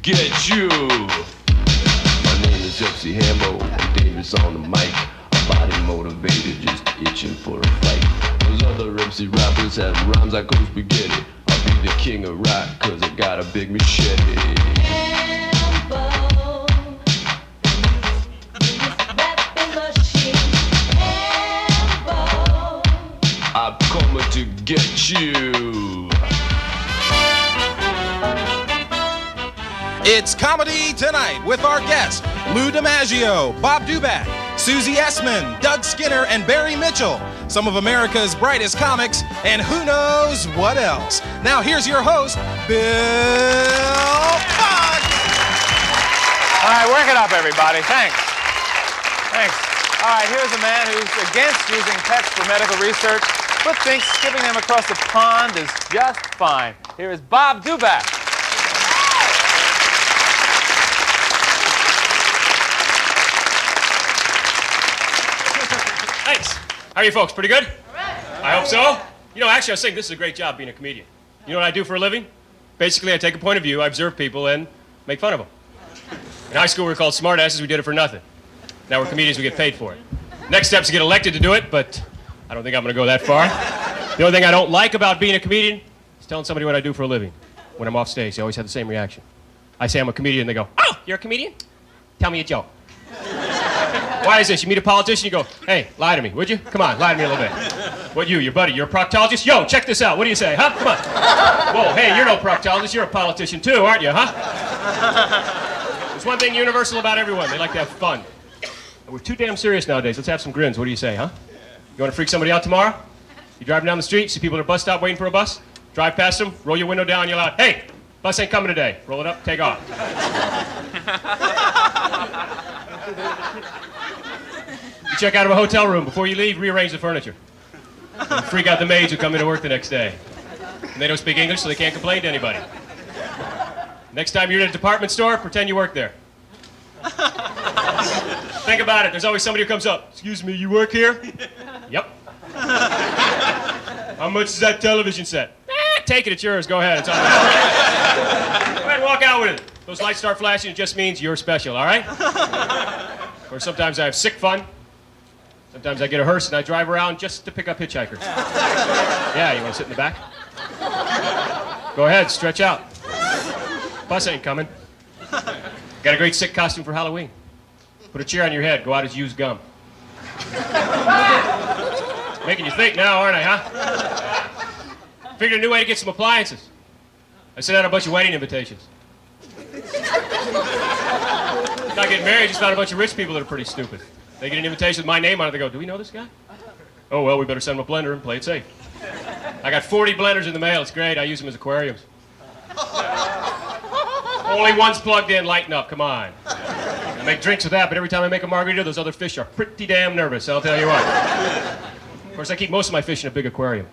get you. My name is Epsy Hambo. I'm dangerous on the mic. A body motivated, just itching for a fight. Those other MC rappers have rhymes like go spaghetti. I'll be the king of rock, cause I got a big machete. I'm coming to get you. It's Comedy Tonight with our guests, Lou DiMaggio, Bob Dubac, Susie Essman, Doug Skinner, and Barry Mitchell. Some of America's brightest comics, and who knows what else. Now here's your host, Bill Boggs. All right, work it up, everybody. Thanks. All right, here's a man who's against using pets for medical research, but thinks skipping them across the pond is just fine. Here is Bob Dubac. Thanks. How are you folks? Pretty good? All right. I hope so. You know, actually, I was saying this is a great job being a comedian. You know what I do for a living? Basically, I take a point of view, I observe people, and make fun of them. In high school, we were called smartasses. We did it for nothing. Now we're comedians. We get paid for it. Next step is to get elected to do it, but I don't think I'm going to go that far. The only thing I don't like about being a comedian is telling somebody what I do for a living. When I'm off stage, they always have the same reaction. I say I'm a comedian, and they go, "Oh, you're a comedian? Tell me a joke." Why is this? You meet a politician, you go, "Hey, lie to me, would you? Come on, lie to me a little bit." What, your buddy, you're a proctologist? Yo, check this out. What do you say, huh? Come on. Whoa, hey, you're no proctologist, you're a politician too, aren't you, huh? There's one thing universal about everyone. They like to have fun. And we're too damn serious nowadays. Let's have some grins. What do you say, huh? You want to freak somebody out tomorrow? You driving down the street, see people at a bus stop waiting for a bus? Drive past them, roll your window down, yell out, "Hey, bus ain't coming today." Roll it up, take off. You check out of a hotel room. Before you leave, rearrange the furniture. And freak out the maids who come into work the next day. And they don't speak English, so they can't complain to anybody. Next time you're in a department store, pretend you work there. Think about it. There's always somebody who comes up. "Excuse me, you work here?" "Yep." "How much is that television set?" "Take it, it's yours. Go ahead, it's on there." Go ahead and walk out with it. Those lights start flashing, it just means you're special, all right? Or sometimes I have sick fun. Sometimes I get a hearse and I drive around just to pick up hitchhikers. Yeah, you want to sit in the back? Go ahead, stretch out. Bus ain't coming. Got a great sick costume for Halloween. Put a chair on your head, go out as used gum. Making you think now, aren't I, huh? Figured a new way to get some appliances. I sent out a bunch of wedding invitations. Not getting married, just found a bunch of rich people that are pretty stupid. They get an invitation with my name on it, they go, "Do we know this guy?" "Oh, well, we better send him a blender and play it safe." I got 40 blenders in the mail, it's great, I use them as aquariums. Only one's plugged in, lighten up, come on. I make drinks with that, but every time I make a margarita, those other fish are pretty damn nervous, I'll tell you what. Of course, I keep most of my fish in a big aquarium.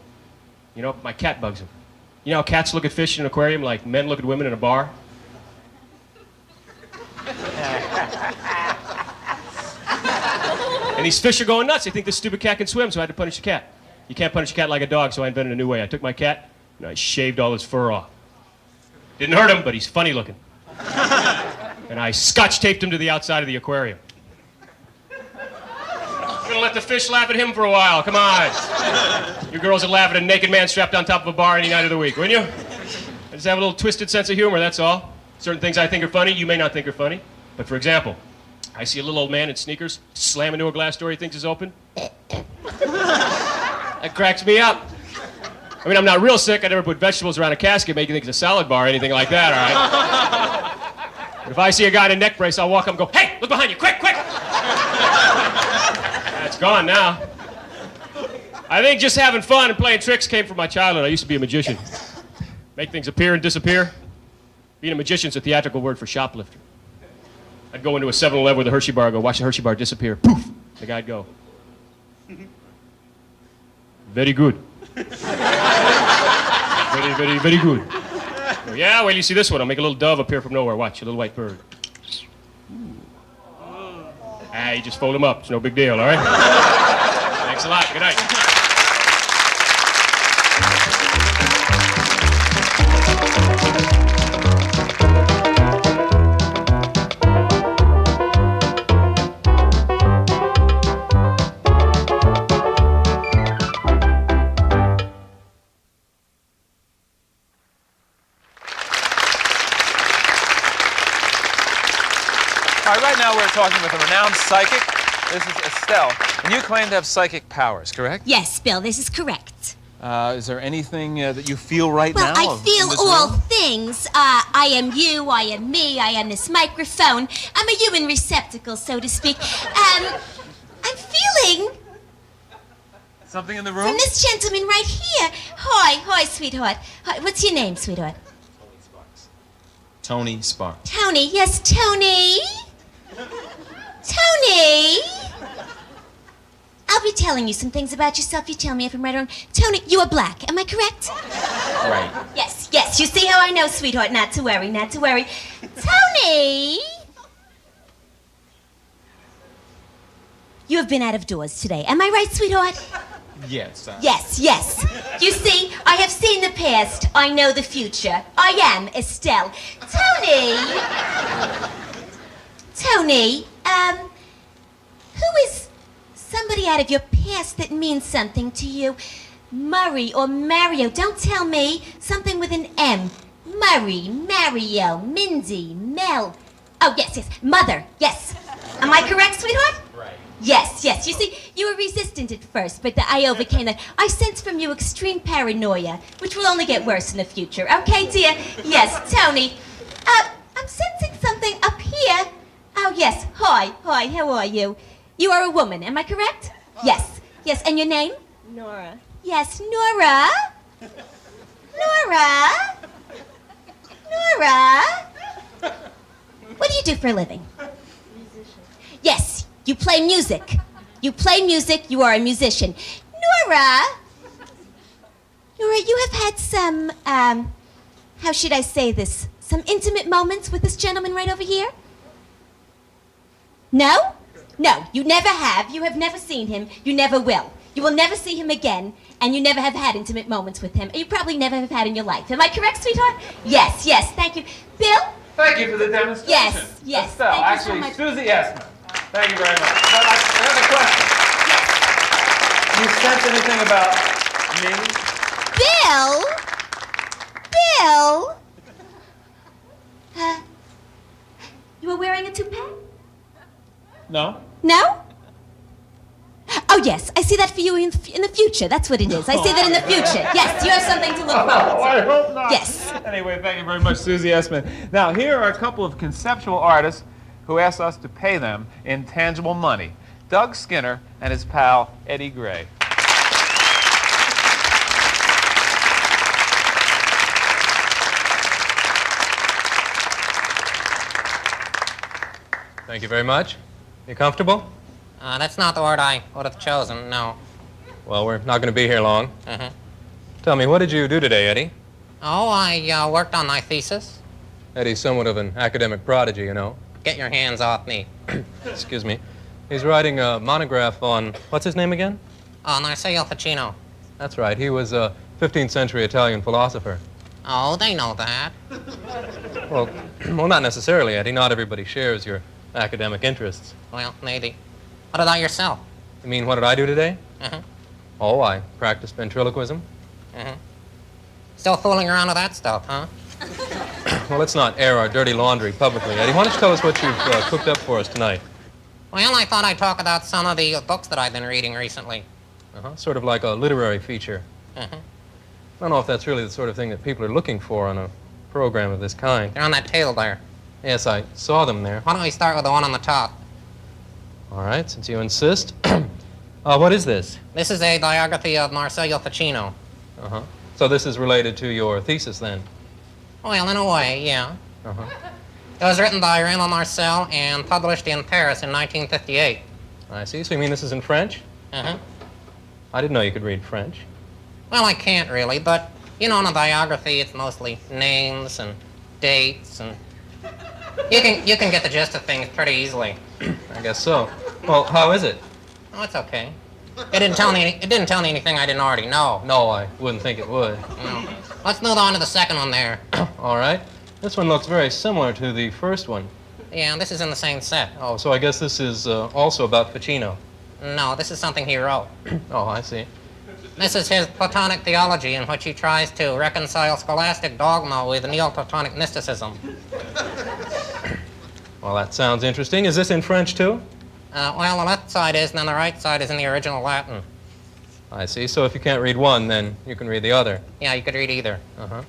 You know, my cat bugs them. You know how cats look at fish in an aquarium like men look at women in a bar? And these fish are going nuts. They think this stupid cat can swim, so I had to punish the cat. You can't punish a cat like a dog, so I invented a new way. I took my cat, and I shaved all his fur off. Didn't hurt him, but he's funny looking. And I scotch taped him to the outside of the aquarium. I'm gonna let the fish laugh at him for a while, come on. You girls would laugh at a naked man strapped on top of a bar any night of the week, wouldn't you? I just have a little twisted sense of humor, that's all. Certain things I think are funny, you may not think are funny. But for example, I see a little old man in sneakers slam into a glass door he thinks is open. That cracks me up. I mean, I'm not real sick. I never put vegetables around a casket, make you think it's a salad bar or anything like that, all right? But if I see a guy in a neck brace, I'll walk up and go, "Hey, look behind you, quick, quick!" That's gone now. I think just having fun and playing tricks came from my childhood. I used to be a magician. Make things appear and disappear. Being a magician's a theatrical word for shoplifter. I'd go into a 7-Eleven with a Hershey bar, I'd go, "Watch the Hershey bar disappear." Poof! The guy'd go, "Very good." Very, very, very good. Go, "Yeah, well, you see this one. I'll make a little dove appear from nowhere. Watch, a little white bird." Ah, you just fold them up. It's no big deal, all right? Thanks a lot. Good night. talking with a renowned psychic. This is Estelle. And you claim to have psychic powers, correct? Yes, Bill, this is correct. Is there anything that you feel right Well, now? I feel all things. I am you, I am me, I am this microphone. I'm a human receptacle, so to speak. I'm feeling Something in the room? from this gentleman right here. Hi, sweetheart. Hi, what's your name, sweetheart? Tony Sparks. Tony, yes, Tony. Tony. I'll be telling you some things about yourself. You tell me if I'm right or wrong. Tony, you are black. Am I correct? Right. Yes. You see how I know, sweetheart? Not to worry. Tony! You have been out of doors today. Am I right, sweetheart? Yes. Yes. You see, I have seen the past. I know the future. I am Estelle. Tony, who is somebody out of your past that means something to you? Murray or Mario? Don't tell me. Something with an M. Murray, Mario, Mindy, Mel. Oh, yes. Mother, yes. Am I correct, sweetheart? Right. Yes. You see, you were resistant at first, but I overcame that. I sense from you extreme paranoia, which will only get worse in the future. Okay, dear? Yes, Tony. I'm sensing something up here. Oh, yes. Hi, how are you? You are a woman, am I correct? Yes, and your name? Nora. Yes, Nora. What do you do for a living? Musician. Yes, you play music. You are a musician. Nora, you have had some, how should I say this? Some intimate moments with this gentleman right over here? No, you never have. You have never seen him. You never will. You will never see him again, and you never have had intimate moments with him. You probably never have had in your life. Am I correct, sweetheart? Yes, thank you. Bill? Thank you for the demonstration. Yes. Estelle, Thank you so actually, much. Susie Essman. Thank you very much. But I have a question. You sense anything about me? Bill? You were wearing a toupee? No. No? Oh, yes. I see that for you in the future. That's what it is. I see that in the future. Yes, you have something to look forward to. I hope not. Yes. Anyway, thank you very much, Susie Essman. Now, here are a couple of conceptual artists who asked us to pay them in tangible money. Doug Skinner and his pal, Eddie Gray. Thank you very much. You comfortable? That's not the word I would have chosen, no. Well, we're not going to be here long. Uh-huh. Tell me, what did you do today, Eddie? Oh, I worked on my thesis. Eddie's somewhat of an academic prodigy, you know. Get your hands off me. Excuse me. He's writing a monograph on, what's his name again? Narciso Ficino. That's right. He was a 15th century Italian philosopher. Oh, they know that. Well, not necessarily, Eddie. Not everybody shares your academic interests. Well, maybe. What about yourself? You mean, what did I do today? Uh-huh. Oh, I practiced ventriloquism. Uh-huh. Still fooling around with that stuff, huh? Well, let's not air our dirty laundry publicly, Eddie. Why don't you tell us what you've cooked up for us tonight? Well, I thought I'd talk about some of the books that I've been reading recently. Sort of like a literary feature. Uh-huh. I don't know if that's really the sort of thing that people are looking for on a program of this kind. They're on that table there. Yes, I saw them there. Why don't we start with the one on the top? All right, since you insist. What is this? This is a biography of Narciso Ficino. Uh-huh. So this is related to your thesis, then? Well, in a way, yeah. Uh-huh. It was written by Raymond Marcel and published in Paris in 1958. I see. So you mean this is in French? Uh-huh. I didn't know you could read French. Well, I can't really, but, you know, in a biography, it's mostly names and dates, and you can get the gist of things pretty easily. I guess so. Well, how is it? Oh, it's okay. It didn't tell me anything I didn't already know. No, I wouldn't think it would. No. Let's move on to the second one there. All right. This one looks very similar to the first one. Yeah, this is in the same set. Oh, so I guess this is also about Ficino. No, this is something he wrote. Oh, I see. This is his Platonic theology, in which he tries to reconcile scholastic dogma with Neoplatonic mysticism. Well, that sounds interesting. Is this in French, too? Well, the left side is, and then the right side is in the original Latin. I see. So if you can't read one, then you can read the other. Yeah, you could read either. Uh-huh.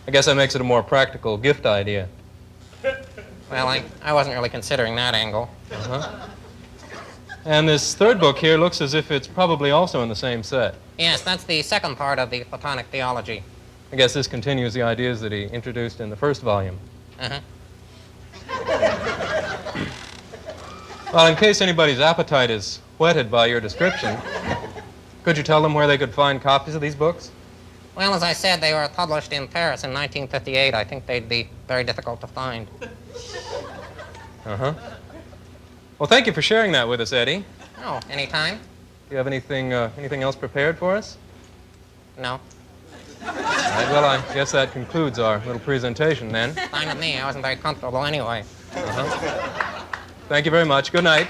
I guess that makes it a more practical gift idea. Well, I wasn't really considering that angle. Uh-huh. And this third book here looks as if it's probably also in the same set. Yes, that's the second part of the Platonic theology. I guess this continues the ideas that he introduced in the first volume. Uh-huh. Well, in case anybody's appetite is whetted by your description, could you tell them where they could find copies of these books? Well, as I said, they were published in Paris in 1958. I think they'd be very difficult to find. Uh-huh. Well, thank you for sharing that with us, Eddie. Oh, anytime? Do you have anything else prepared for us? No. All right, well, I guess that concludes our little presentation then. Fine with me. I wasn't very comfortable anyway. Uh-huh. Thank you very much. Good night.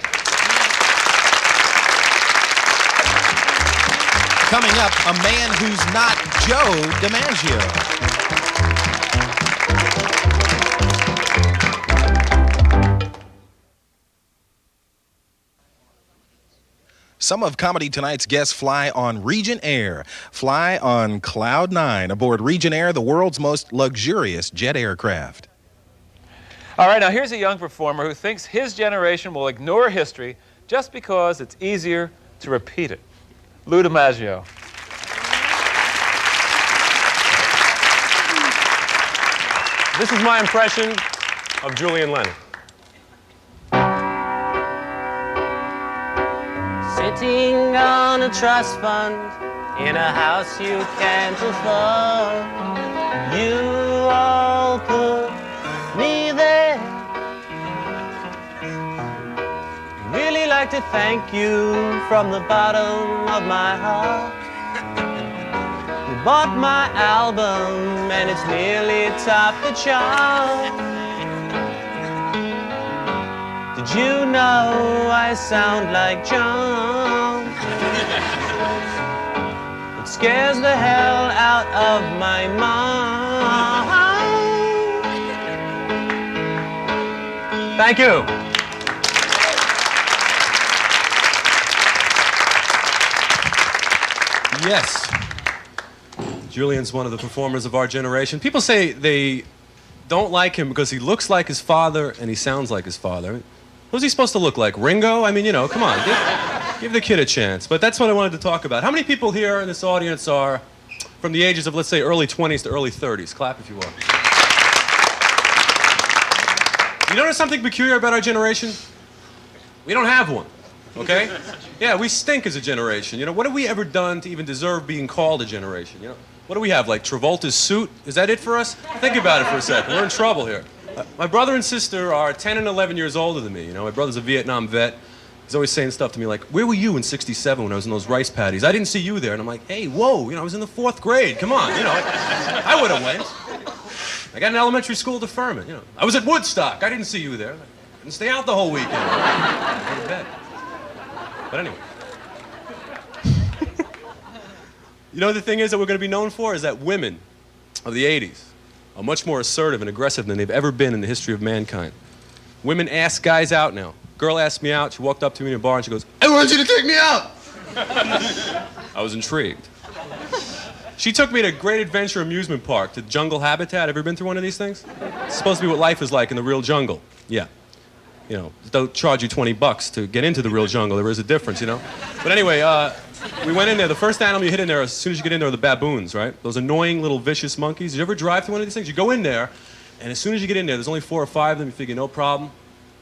Coming up, a man who's not Joe DiMaggio. Some of Comedy Tonight's guests fly on Regent Air. Fly on Cloud 9 aboard Regent Air, the world's most luxurious jet aircraft. All right, now here's a young performer who thinks his generation will ignore history just because it's easier to repeat it. Lou DiMaggio. This is my impression of Julian Lennon. Sitting on a trust fund in a house you can't afford. You all put me there. Really like to thank you from the bottom of my heart. You bought my album and it's nearly topped the chart. Did you know I sound like John? It scares the hell out of my mom. Thank you. Yes. Julian's one of the performers of our generation. People say they don't like him because he looks like his father and he sounds like his father. Who's he supposed to look like? Ringo? I mean, you know, come on. Give the kid a chance. But that's what I wanted to talk about. How many people here in this audience are from the ages of, let's say, early 20s to early 30s? Clap if you will. You notice something peculiar about our generation? We don't have one, okay? Yeah, we stink as a generation. You know, what have we ever done to even deserve being called a generation? You know, what do we have, like Travolta's suit? Is that it for us? Think about it for a second. We're in trouble here. My brother and sister are 10 and 11 years older than me. You know, my brother's a Vietnam vet. He's always saying stuff to me like, where were you in '67 when I was in those rice paddies? I didn't see you there. And I'm like, hey, whoa, you know, I was in the 4th grade. Come on, you know, I would have went. I got an elementary school deferment, you know. I was at Woodstock. I didn't see you there. I didn't stay out the whole weekend. I went to bed. But anyway. You know, the thing is that we're going to be known for is that women of the 80s are much more assertive and aggressive than they've ever been in the history of mankind. Women ask guys out now. Girl asked me out. She walked up to me in a bar and she goes, I want you to take me out. I was intrigued. She took me to Great Adventure Amusement Park, to Jungle Habitat. Have you ever been through one of these things? It's supposed to be what life is like in the real jungle. Yeah. You know, they'll charge you $20 to get into the real jungle. There is a difference, you know? But anyway, we went in there. The first animal you hit in there, as soon as you get in there, are the baboons, right? Those annoying little vicious monkeys. Did you ever drive through one of these things? You go in there, and as soon as you get in there, there's only 4 or 5 of them. You figure, no problem,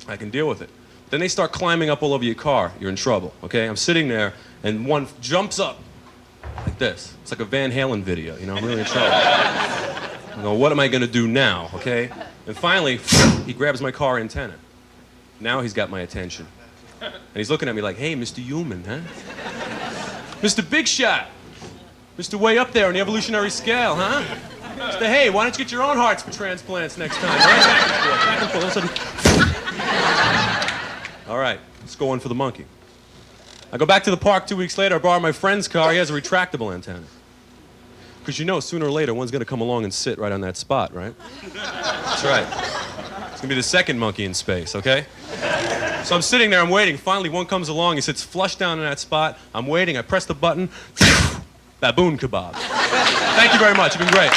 I can deal with it. Then they start climbing up all over your car. You're in trouble, okay? I'm sitting there, and one jumps up like this. It's like a Van Halen video, you know? I'm really in trouble. I go, what am I going to do now, okay? And finally, he grabs my car antenna. Now he's got my attention. And he's looking at me like, hey, Mr. Human, huh? Mr. Big Shot. Mr. Way up there on the evolutionary scale, huh? Mr. Hey, why don't you get your own hearts for transplants next time? Back and forth, back and forth. All right, let's go on for the monkey. I go back to the park 2 weeks later. I borrow my friend's car. He has a retractable antenna. Because you know, sooner or later, one's going to come along and sit right on that spot, right? That's right. It's gonna be the second monkey in space, okay? So I'm sitting there, I'm waiting. Finally, one comes along. He sits flush down in that spot. I'm waiting. I press the button. Baboon kebab. Thank you very much. You've been great.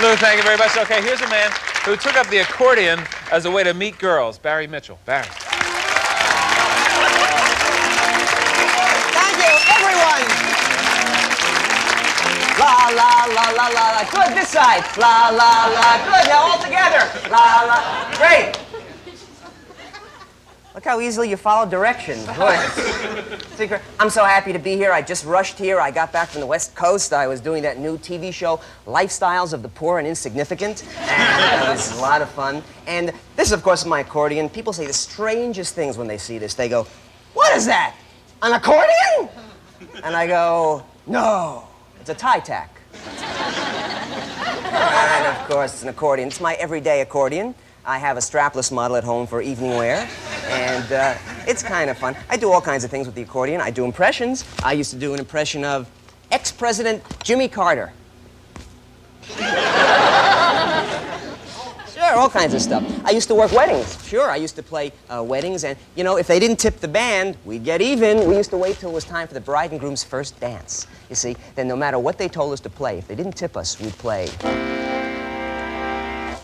Lou, thank you very much. Okay, here's a man who took up the accordion as a way to meet girls. Barry Mitchell. Barry. Thank you, everyone. La, la, la, la, la, la. Good, this side. La, la, la. Good, now all together. La, la. Great. Look how easily you follow directions. Boy. I'm so happy to be here. I just rushed here. I got back from the West Coast. I was doing that new TV show, Lifestyles of the Poor and Insignificant. And it was a lot of fun. And this, of course, is my accordion. People say the strangest things when they see this. They go, "What is that? An accordion?" And I go, "No, it's a tie tack." And, of course, it's an accordion. It's my everyday accordion. I have a strapless model at home for evening wear, and it's kind of fun. I do all kinds of things with the accordion. I do impressions. I used to do an impression of ex-President Jimmy Carter. Sure, all kinds of stuff. I used to work weddings. Sure, I used to play weddings, and, you know, if they didn't tip the band, we'd get even. We used to wait till it was time for the bride and groom's first dance. You see, then no matter what they told us to play, if they didn't tip us, we'd play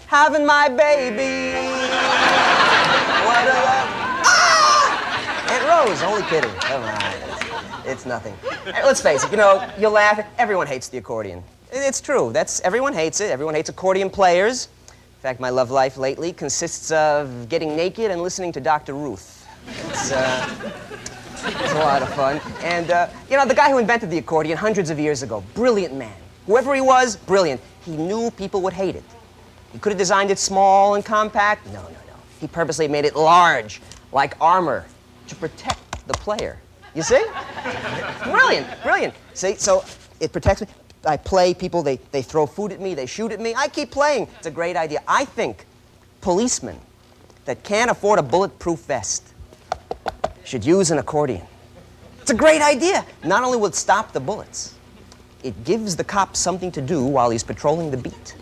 Having My Baby. What a love. Ah! Aunt Rose, only kidding. Come on. It's nothing. Let's face it, you know, you'll laugh. Everyone hates the accordion. It's true. Everyone hates it. Everyone hates accordion players. In fact, my love life lately consists of getting naked and listening to Dr. Ruth. It's a lot of fun. And, you know, the guy who invented the accordion hundreds of years ago, brilliant man. Whoever he was, brilliant. He knew people would hate it. He could have designed it small and compact. No, no, no. He purposely made it large, like armor, to protect the player. You see? Brilliant, brilliant. See, so it protects me. I play, people, they throw food at me, they shoot at me. I keep playing. It's a great idea. I think policemen that can't afford a bulletproof vest should use an accordion. It's a great idea. Not only will it stop the bullets, it gives the cop something to do while he's patrolling the beat.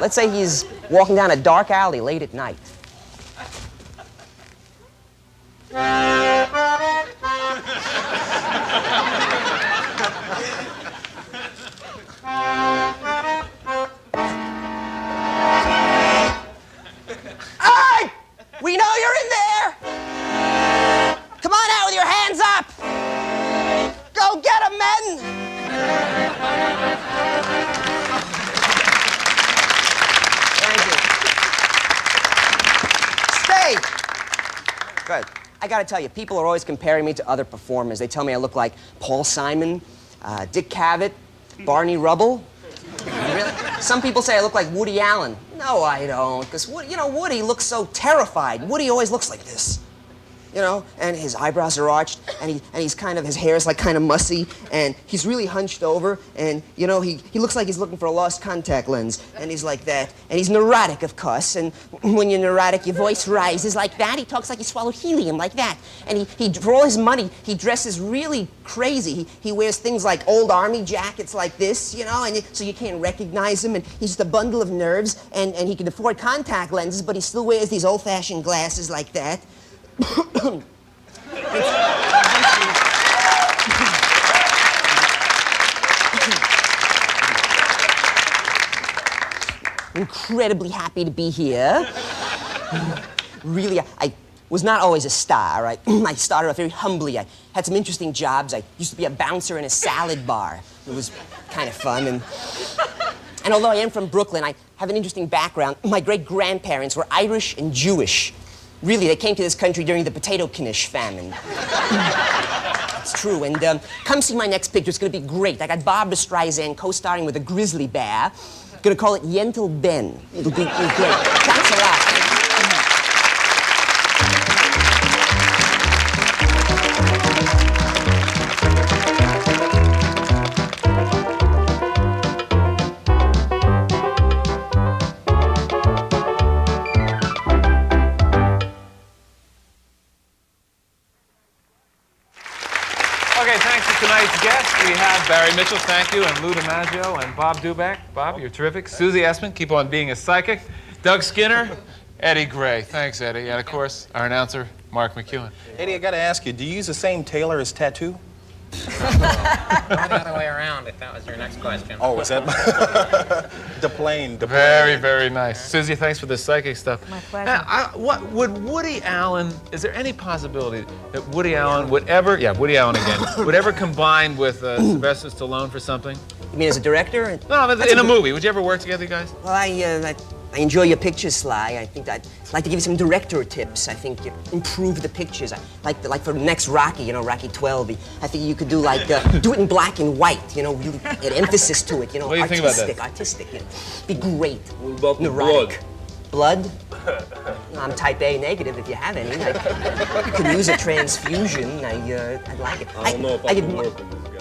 Let's say he's walking down a dark alley late at night. Hey! We know you're in there! Come on out with your hands up! Go get 'em, men! Good. I gotta tell you, people are always comparing me to other performers. They tell me I look like Paul Simon, Dick Cavett, Barney Rubble. Really? Some people say I look like Woody Allen. No, I don't, because you know, Woody looks so terrified. Woody always looks like this. You know, and his eyebrows are arched, and he's kind of, his hair is like kind of mussy, and he's really hunched over, and, you know, he looks like he's looking for a lost contact lens, and he's like that. And he's neurotic, of course, and when you're neurotic, your voice rises like that. He talks like he swallowed helium, like that. And he for all his money, he dresses really crazy. He wears things like old army jackets like this, you know, and so you can't recognize him, and he's just a bundle of nerves, and he can afford contact lenses, but he still wears these old-fashioned glasses like that. Incredibly happy to be here. Really, I was not always a star, right? I started off very humbly. I had some interesting jobs. I used to be a bouncer in a salad bar. It was kind of fun. And although I am from Brooklyn, I have an interesting background. My great-grandparents were Irish and Jewish. Really, they came to this country during the potato knish famine. It's true, and come see my next picture. It's gonna be great. I got Barbra Streisand co-starring with a grizzly bear. Gonna call it Yentl Ben. It'll be great. Thanks a lot. Okay, thanks to tonight's guest. We Barry Mitchell, thank you, and Lou DiMaggio and Bob Dubac. Bob, you're terrific. Susie Essman, keep on being a psychic. Doug Skinner, Eddie Gray. Thanks, Eddie. And, of course, our announcer, Mark McEwen. Eddie, I got to ask you, do you use the same tailor as Tattoo? Not the other way around, if that was your next question. Oh, is that the plane? Very, very nice. Susie, thanks for this psychic stuff. My pleasure. Now, what would Woody Allen? Is there any possibility that Woody Allen would ever? Yeah, Woody Allen again. Would ever combine with Sylvester Stallone for something? You mean as a director? No, in a movie. Would you ever work together, you guys? Well, I enjoy your pictures, Sly. I think I'd like to give you some director tips. I think you improve the pictures. Like for the next Rocky, you know, Rocky 12. I think you could do like do it in black and white. You know, really add emphasis to it. You know, what do you think about that? Artistic. You know, be great. What about the neurotic. Blood? I'm type A negative if you have any. I could use a transfusion. I'd like it. I don't know if I can work with this.